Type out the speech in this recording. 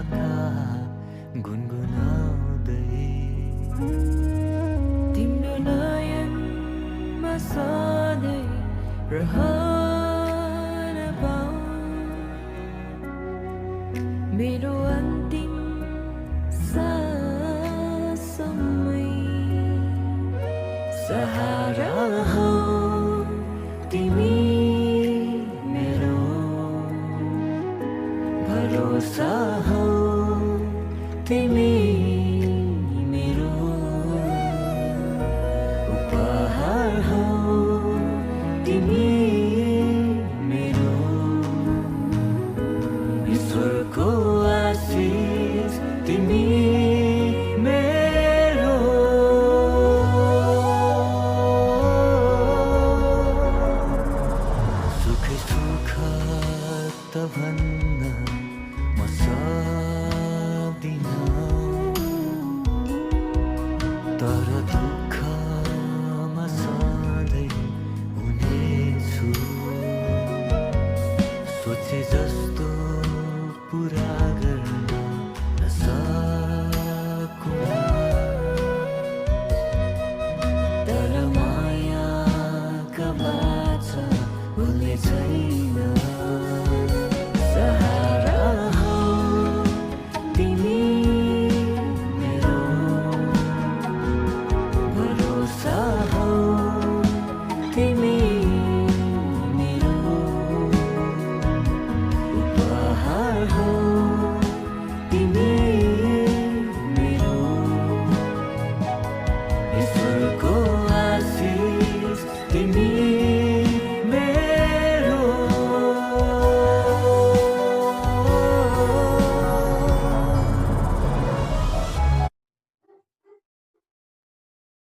आँखा गुनगुनाउँदै तिम्रो नयनमा सधैँ रहन पाऊँ मेरो अन्तिम साससम्मै सहारा हौ तिमी मेरो भरोसा हौ तिमी मेरो उपहार हौ तिमी मेरो ईश्वरको आशीष तिमी मेरो सुखै सुख त भन्न म सक्दिन तर